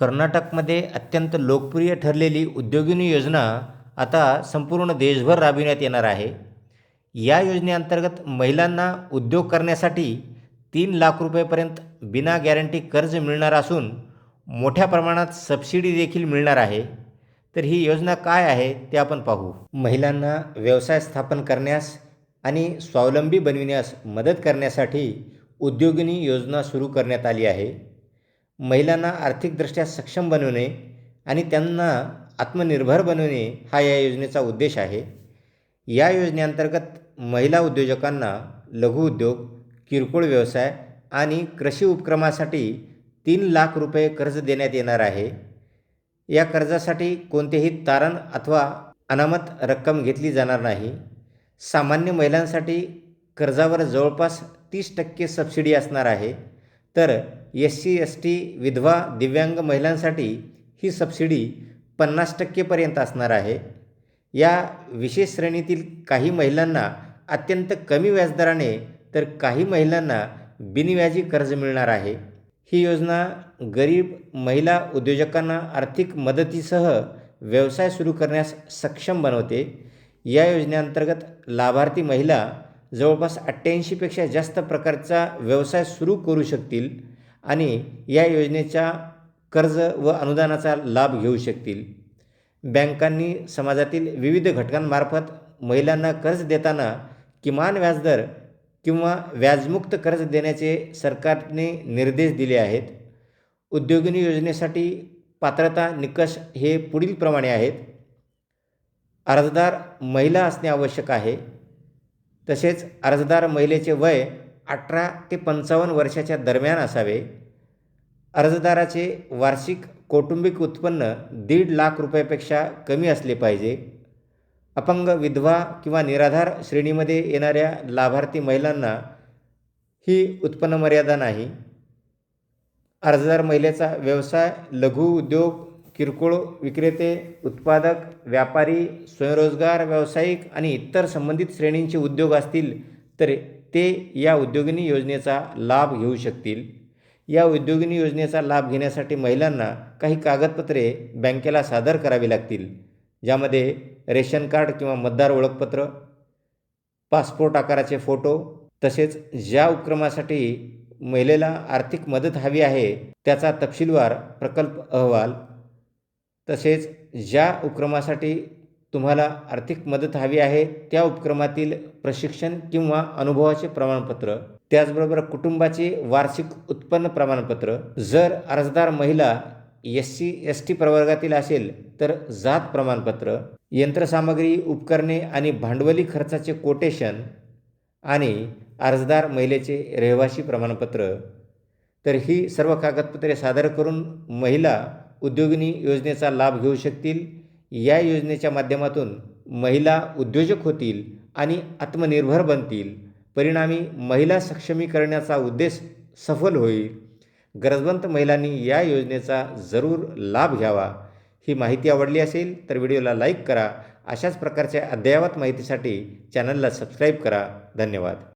कर्नाटकमध्ये अत्यंत लोकप्रिय ठरलेली उद्योगिनी योजना आता संपूर्ण देशभर राबविण्यात येणार आहे. या योजनेअंतर्गत महिलांना उद्योग करण्यासाठी 3 लाख रुपयेपर्यंत बिना गॅरंटी कर्ज मिळणार असून मोठ्या प्रमाणात सबसिडी देखील मिळणार आहे. तर ही योजना काय आहे ते आपण पाहू. महिलांना व्यवसाय स्थापन करण्यास आणि स्वावलंबी बनविण्यास मदत करण्यासाठी उद्योगिनी योजना सुरू करण्यात आली आहे. महिलांना आर्थिकदृष्ट्या सक्षम बनवणे आणि त्यांना आत्मनिर्भर बनवणे हा या योजनेचा उद्देश आहे. या योजनेअंतर्गत महिला उद्योजकांना लघुउद्योग, किरकोळ व्यवसाय आणि कृषी उपक्रमासाठी 3 लाख रुपये कर्ज देण्यात येणार आहे. या कर्जासाठी कोणतेही तारण अथवा अनामत रक्कम घेतली जाणार नाही. सामान्य महिलांसाठी कर्जावर जवळपास 30% सबसिडी असणार आहे. तर SC, ST, विधवा, दिव्यांग महिलांसाठी ही सबसिडी 50% पर्यंत असणार आहे. या विशेष श्रेणीतील काही महिलांना अत्यंत कमी व्याजदराने तर काही महिलांना बिनव्याजी कर्ज मिळणार आहे. ही योजना गरीब महिला उद्योजकांना आर्थिक मदतीसह व्यवसाय सुरू करण्यास सक्षम बनवते. या योजनेअंतर्गत लाभार्थी महिला जवळपास 88पेक्षा जास्त प्रकारचा व्यवसाय सुरू करू शकतील आणि या योजनेच्या कर्ज व अनुदानाचा लाभ घेऊ शकतील. बँकांनी समाजातील विविध घटकांमार्फत महिलांना कर्ज देताना किमान व्याजदर किंवा व्याजमुक्त कर्ज देण्याचे सरकारने निर्देश दिले आहेत. उद्योगिनी योजनेसाठी पात्रता निकष हे पुढील प्रमाणे आहेत. अर्जदार महिला असणे आवश्यक आहे. तसेच अर्जदार महिलेचे वय 18 ते 55 वर्षाच्या दरम्यान असावे. अर्जदाराचे वार्षिक कौटुंबिक उत्पन्न 1.5 लाख रुपयापेक्षा कमी असले पाहिजे. अपंग, विधवा किंवा निराधार श्रेणीमध्ये येणाऱ्या लाभार्थी महिलांना ही उत्पन्न मर्यादा नाही. अर्जदार महिलेचा व्यवसाय लघु उद्योग, किरकोळ विक्रेते, उत्पादक, व्यापारी, स्वयंरोजगार व्यावसायिक आणि इतर संबंधित श्रेणींचे उद्योग असतील तर ते या उद्योगिनी योजनेचा लाभ घेऊ शकतील. या उद्योगिनी योजनेचा लाभ घेण्यासाठी महिलांना काही कागदपत्रे बँकेला सादर करावी लागतील, ज्यामध्ये रेशन कार्ड किंवा मतदार ओळखपत्र, पासपोर्ट आकाराचे फोटो, तसेच ज्या उपक्रमासाठी महिलेला आर्थिक मदत हवी आहे त्याचा तपशीलवार प्रकल्प अहवाल, तसेच ज्या उपक्रमासाठी तुम्हाला आर्थिक मदत हवी आहे त्या उपक्रमातील प्रशिक्षण किंवा अनुभवाचे प्रमाणपत्र, त्याचबरोबर कुटुंबाचे वार्षिक उत्पन्न प्रमाणपत्र. जर अर्जदार महिला SC, ST प्रवर्गातील असेल तर जात प्रमाणपत्र, यंत्रसामग्री, उपकरणे आणि भांडवली खर्चाचे कोटेशन आणि अर्जदार महिलेचे रहिवासी प्रमाणपत्र. तर ही सर्व कागदपत्रे सादर करून महिला उद्योगिनी योजनेचा लाभ घेऊ शकतील. या योजनेच्या माध्यमातून महिला उद्योजक होतील आणि आत्मनिर्भर बनतील. परिणामी महिला सक्षमीकरणाचा उद्देश सफल होईल. गरजवंत महिलांनी या योजनेचा जरूर लाभ घ्यावा. ही माहिती आवडली असेल तर व्हिडिओला लाईक करा. अशाच प्रकारच्या अद्ययावत माहितीसाठी चॅनलला सबस्क्राईब करा. धन्यवाद.